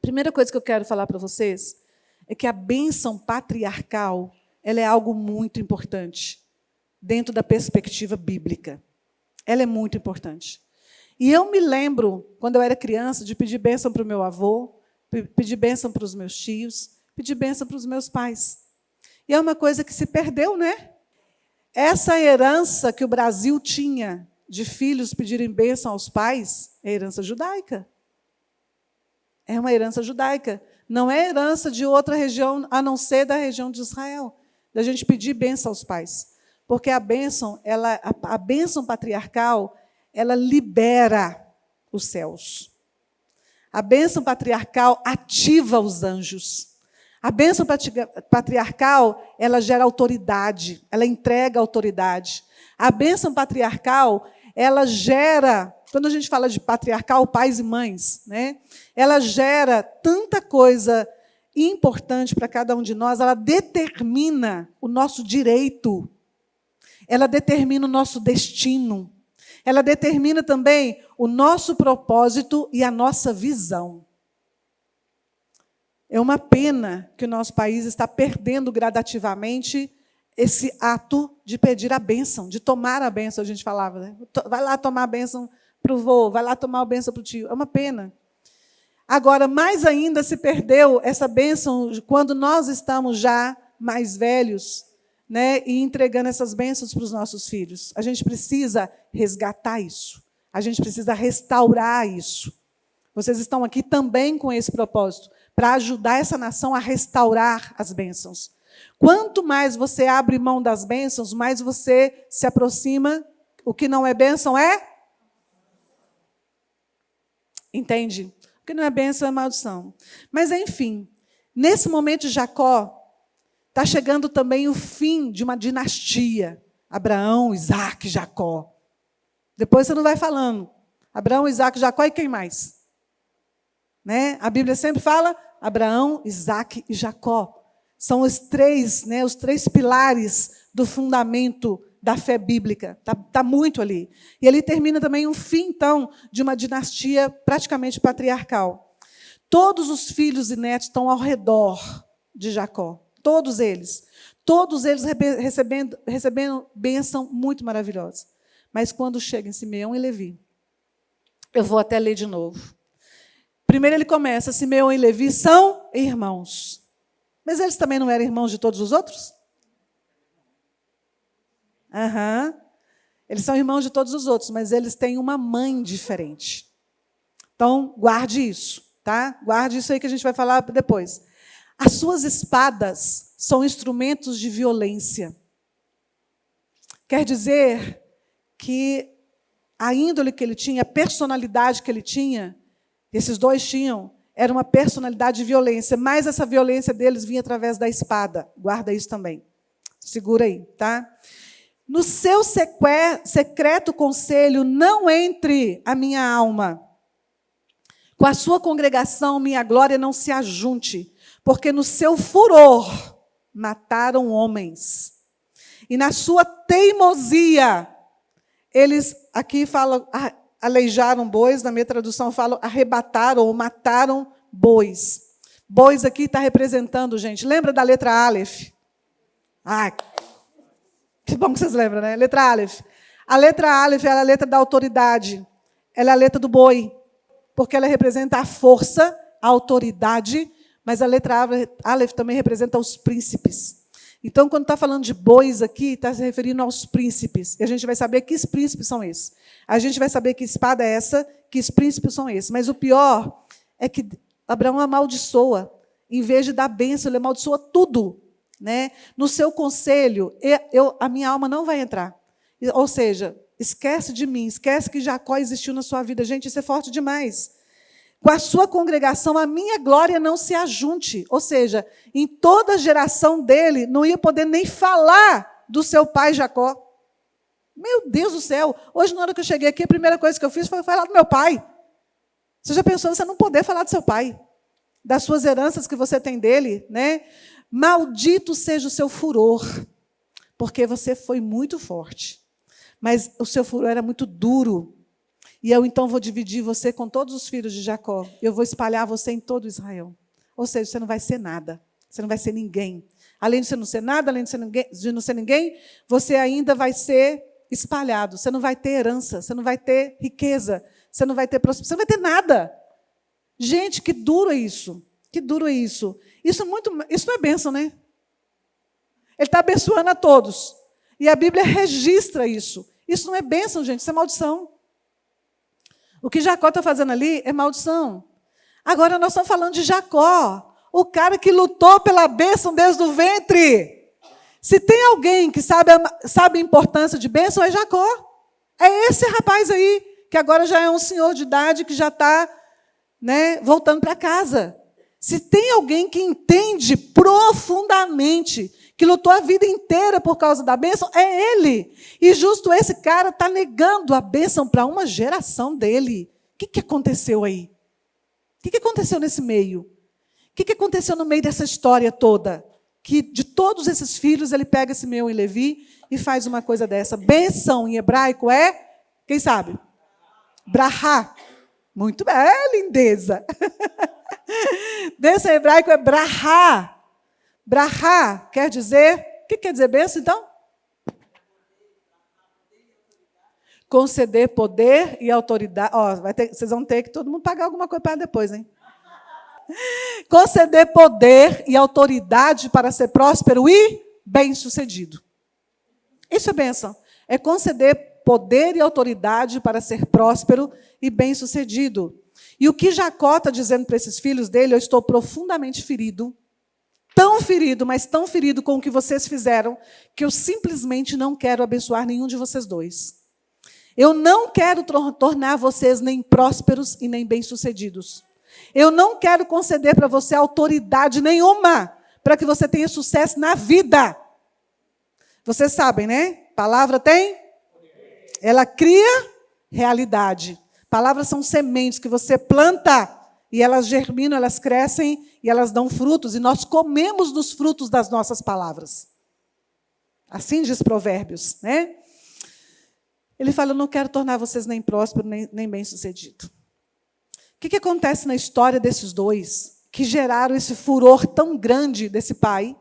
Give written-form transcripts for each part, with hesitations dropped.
Primeira coisa que eu quero falar para vocês é que a bênção patriarcal ela é algo muito importante dentro da perspectiva bíblica. Ela é muito importante. E eu me lembro, quando eu era criança, de pedir bênção para o meu avô, pedir bênção para os meus tios, pedir bênção para os meus pais. E é uma coisa que se perdeu, né? Essa herança que o Brasil tinha de filhos pedirem bênção aos pais é herança judaica. É uma herança judaica. Não é herança de outra região, a não ser da região de Israel, da gente pedir bênção aos pais. Porque a bênção patriarcal, ela libera os céus. A bênção patriarcal ativa os anjos. A bênção patriarcal, ela gera autoridade, ela entrega autoridade. A bênção patriarcal, ela gera, quando a gente fala de patriarcal, pais e mães, né? Ela gera tanta coisa importante para cada um de nós, ela determina o nosso direito, ela determina o nosso destino, ela determina também o nosso propósito e a nossa visão. É uma pena que o nosso país está perdendo gradativamente esse ato de pedir a bênção, de tomar a bênção, a gente falava, né? Vai lá tomar a bênção para o vô, vai lá tomar a bênção para o tio. É uma pena. Agora, mais ainda se perdeu essa bênção quando nós estamos já mais velhos, né, e entregando essas bênçãos para os nossos filhos. A gente precisa resgatar isso. A gente precisa restaurar isso. Vocês estão aqui também com esse propósito, para ajudar essa nação a restaurar as bênçãos. Quanto mais você abre mão das bênçãos, mais você se aproxima. O que não é bênção é? Entende? O que não é bênção é maldição. Mas, enfim, nesse momento de Jacó, está chegando também o fim de uma dinastia. Abraão, Isaac, Jacó. Depois você não vai falando. Abraão, Isaac, Jacó e quem mais? Né? A Bíblia sempre fala Abraão, Isaac e Jacó. São os três pilares do fundamento da fé bíblica. Está muito ali. E ali termina também um fim, então, de uma dinastia praticamente patriarcal. Todos os filhos e netos estão ao redor de Jacó. Todos eles recebendo bênção muito maravilhosa. Mas quando chega em Simeão e Levi, eu vou até ler de novo. Primeiro ele começa, Simeão e Levi são irmãos. Mas eles também não eram irmãos de todos os outros? Eles são irmãos de todos os outros, mas eles têm uma mãe diferente. Então, guarde isso, tá? Guarde isso aí que a gente vai falar depois. As suas espadas são instrumentos de violência. Quer dizer que a índole que ele tinha, a personalidade que ele tinha, esses dois tinham, era uma personalidade de violência, mas essa violência deles vinha através da espada. Guarda isso também. Segura aí, tá? No seu secreto conselho, não entre a minha alma. Com a sua congregação, minha glória não se ajunte, porque no seu furor mataram homens. E na sua teimosia, eles, aqui falam, aleijaram bois, na minha tradução falam, arrebataram ou mataram bois. Bois aqui está representando, gente, lembra da letra Aleph? Que bom que vocês lembram, né? Letra Aleph. A letra Aleph é a letra da autoridade. Ela é a letra do boi, porque ela representa a força, a autoridade, mas a letra Aleph também representa os príncipes. Então, quando está falando de bois aqui, está se referindo aos príncipes. E a gente vai saber que príncipes são esses. A gente vai saber que espada é essa, que os príncipes são esses. Mas o pior é que Abraão amaldiçoa. Em vez de dar bênção, ele amaldiçoa tudo. Né? No seu conselho, a minha alma não vai entrar. Ou seja, esquece de mim, esquece que Jacó existiu na sua vida. Gente, isso é forte demais. Com a sua congregação, a minha glória não se ajunte. Ou seja, em toda a geração dele, não ia poder nem falar do seu pai Jacó. Meu Deus do céu! Hoje, na hora que eu cheguei aqui, a primeira coisa que eu fiz foi falar do meu pai. Você já pensou em você não poder falar do seu pai? Das suas heranças que você tem dele, né? Maldito seja o seu furor, porque você foi muito forte. Mas o seu furor era muito duro. e eu então vou dividir você com todos os filhos de Jacó. Eu vou espalhar você em todo Israel. Ou seja, você não vai ser nada. Você não vai ser ninguém. Além de você não ser nada, além de não ser ninguém, você ainda vai ser espalhado. Você não vai ter herança, você não vai ter riqueza, você não vai ter prosperidade, você não vai ter nada. Gente, que duro é isso. Que duro é isso. Isso não é bênção, né? Ele está abençoando a todos. E a Bíblia registra isso. Isso não é bênção, gente, isso é maldição. O que Jacó está fazendo ali é maldição. Agora nós estamos falando de Jacó, o cara que lutou pela bênção desde o ventre. Se tem alguém que sabe a importância de bênção, é Jacó. É esse rapaz aí, que agora já é um senhor de idade, que já está, né, voltando para casa. Se tem alguém que entende profundamente, que lutou a vida inteira por causa da bênção, é ele. E justo esse cara está negando a bênção para uma geração dele. O que aconteceu aí? O que aconteceu nesse meio? O que aconteceu no meio dessa história toda? Que de todos esses filhos, ele pega Simeão e Levi e faz uma coisa dessa. Bênção em hebraico é, quem sabe? Brahá. Muito bem, lindeza. Bênção em hebraico é brahá. Brahá quer dizer... O que quer dizer bênção, então? Conceder poder e autoridade. Ó, vocês vão ter que todo mundo pagar alguma coisa para depois, hein? Conceder poder e autoridade para ser próspero e bem-sucedido. Isso é bênção. É conceder poder e autoridade para ser próspero e bem-sucedido. E o que Jacó está dizendo para esses filhos dele, eu estou profundamente ferido, tão ferido, mas tão ferido com o que vocês fizeram, que eu simplesmente não quero abençoar nenhum de vocês dois. Eu não quero tornar vocês nem prósperos e nem bem-sucedidos. Eu não quero conceder para você autoridade nenhuma para que você tenha sucesso na vida. Vocês sabem, né? Palavra tem? Ela cria realidade. Palavras são sementes que você planta e elas germinam, elas crescem e elas dão frutos. E nós comemos dos frutos das nossas palavras. Assim diz Provérbios, né? Ele fala, eu não quero tornar vocês nem prósperos, nem bem-sucedidos. O que acontece na história desses dois, que geraram esse furor tão grande desse pai?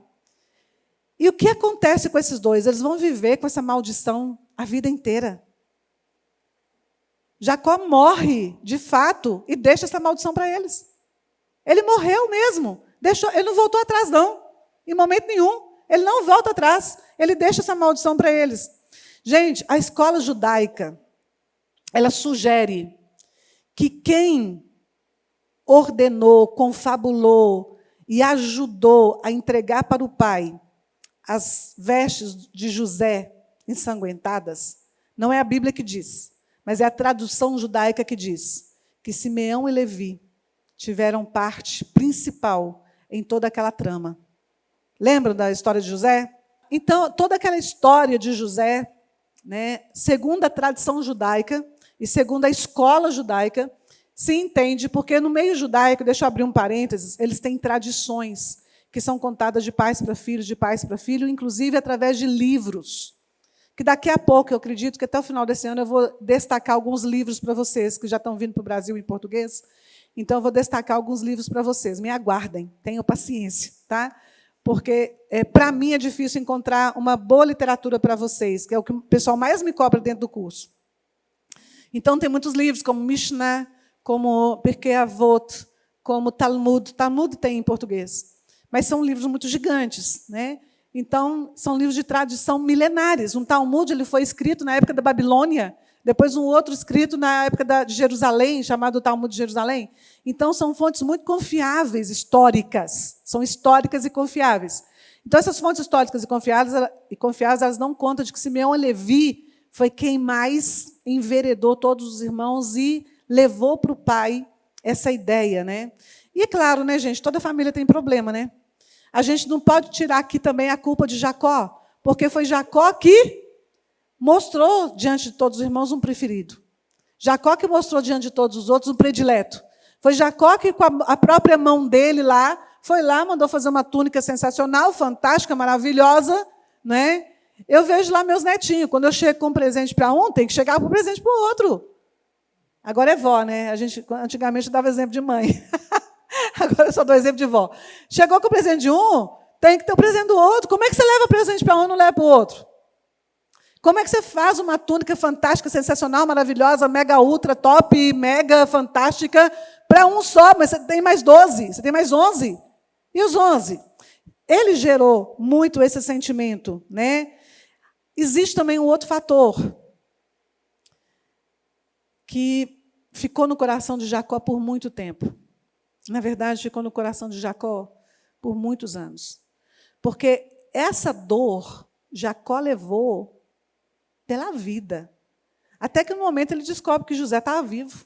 E o que acontece com esses dois? Eles vão viver com essa maldição a vida inteira. Jacó morre, de fato, e deixa essa maldição para eles. Ele morreu mesmo. Ele não voltou atrás, não. Em momento nenhum. Ele não volta atrás. Ele deixa essa maldição para eles. Gente, a escola judaica, ela sugere que quem ordenou, confabulou e ajudou a entregar para o pai as vestes de José ensanguentadas, não é a Bíblia que diz, mas é a tradução judaica que diz que Simeão e Levi tiveram parte principal em toda aquela trama. Lembram da história de José? Então, toda aquela história de José, né, segundo a tradição judaica e segundo a escola judaica, se entende, porque no meio judaico, deixa eu abrir um parênteses, eles têm tradições que são contadas de pais para filho, inclusive através de livros. Que daqui a pouco, eu acredito que até o final desse ano, eu vou destacar alguns livros para vocês, que já estão vindo para o Brasil em português. Então, eu vou destacar alguns livros para vocês. Me aguardem, tenham paciência, tá? Porque, para mim, é difícil encontrar uma boa literatura para vocês, que é o que o pessoal mais me cobra dentro do curso. Então, tem muitos livros, como Mishnah, como Pirkei Avot, como Talmud. Talmud tem em português. Mas são livros muito gigantes, né? Então, são livros de tradição milenares. Um Talmud ele foi escrito na época da Babilônia, depois um outro escrito na época de Jerusalém, chamado Talmud de Jerusalém. Então, são fontes muito confiáveis, históricas. São históricas e confiáveis. Então, essas fontes históricas e confiáveis, elas dão conta de que Simeão e Levi foi quem mais enveredou todos os irmãos e levou para o pai essa ideia, né? E é claro, né, gente, toda família tem problema, né? A gente não pode tirar aqui também a culpa de Jacó, porque foi Jacó que mostrou diante de todos os irmãos um preferido. Jacó que mostrou diante de todos os outros um predileto. Foi Jacó que, com a própria mão dele lá, foi lá, mandou fazer uma túnica sensacional, fantástica, maravilhosa, né? Eu vejo lá meus netinhos, quando eu chego com um presente para um, tem que chegar com um presente para o outro. Agora é vó, né? A gente, antigamente, eu dava exemplo de mãe. Agora eu só dou exemplo de vó. Chegou com o presente de um, tem que ter o presente do outro. Como é que você leva o presente para um e não leva para o outro? Como é que você faz uma túnica fantástica, sensacional, maravilhosa, mega, ultra, top, mega, fantástica, para um só, mas você tem mais 12, você tem mais 11. E os 11? Ele gerou muito esse sentimento, né? Existe também um outro fator que ficou no coração de Jacó por muito tempo. Na verdade, ficou no coração de Jacó por muitos anos. Porque essa dor Jacó levou pela vida. Até que no momento ele descobre que José estava vivo.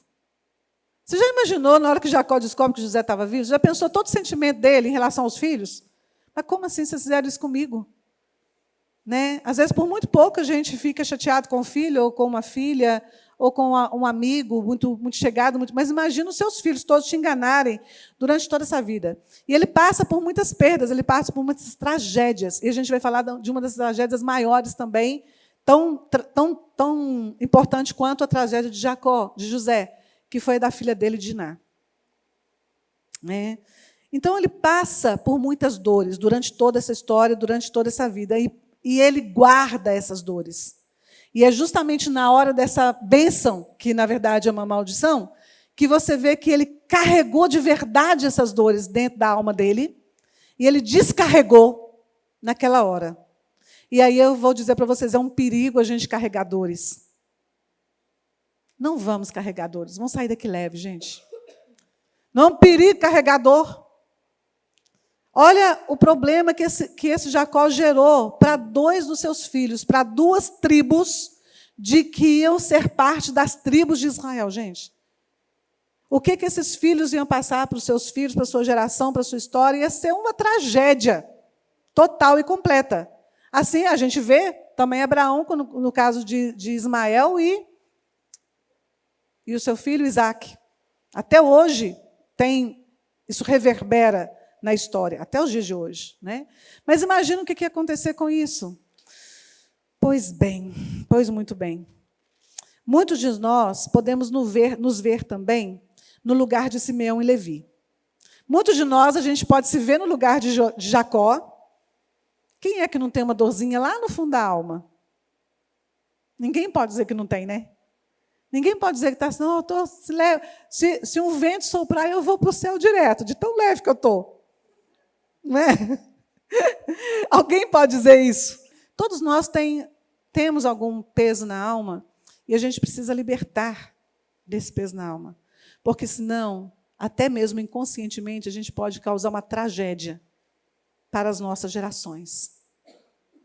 Você já imaginou, na hora que Jacó descobre que José estava vivo? Já pensou todo o sentimento dele em relação aos filhos? Mas como assim vocês fizeram isso comigo? Né? Às vezes, por muito pouco, a gente fica chateado com o filho, ou com uma filha, ou com um amigo muito chegado, mas imagina os seus filhos todos te enganarem durante toda essa vida. E ele passa por muitas perdas, ele passa por muitas tragédias. E a gente vai falar de uma das tragédias maiores também, tão importante quanto a tragédia de Jacó, de José, que foi da filha dele, Diná. Né? Então, ele passa por muitas dores durante toda essa história, durante toda essa vida, e ele guarda essas dores. E é justamente na hora dessa bênção, que na verdade é uma maldição, que você vê que ele carregou de verdade essas dores dentro da alma dele, e ele descarregou naquela hora. E aí eu vou dizer para vocês, é um perigo a gente carregar dores. Não vamos carregar dores, vamos sair daqui leve, gente. Não é um perigo carregar dor. Olha o problema que esse Jacó gerou para 2 dos seus filhos, para 2 tribos de que iam ser parte das tribos de Israel, gente. O que esses filhos iam passar para os seus filhos, para a sua geração, para a sua história, ia ser uma tragédia total e completa. Assim, a gente vê também Abraão, no caso de Ismael e o seu filho Isaque. Até hoje, isso reverbera na história, até os dias de hoje. Né? Mas imagina o que ia acontecer com isso. Pois bem, pois muito bem. Muitos de nós podemos nos ver também no lugar de Simeão e Levi. Muitos de nós, a gente pode se ver no lugar de Jacó. Quem é que não tem uma dorzinha lá no fundo da alma? Ninguém pode dizer que não tem, né? Ninguém pode dizer que está assim, não, se um vento soprar, eu vou para o céu direto, de tão leve que eu estou. Não é? Alguém pode dizer isso? Todos nós temos algum peso na alma e a gente precisa libertar desse peso na alma. Porque, senão, até mesmo inconscientemente, a gente pode causar uma tragédia para as nossas gerações.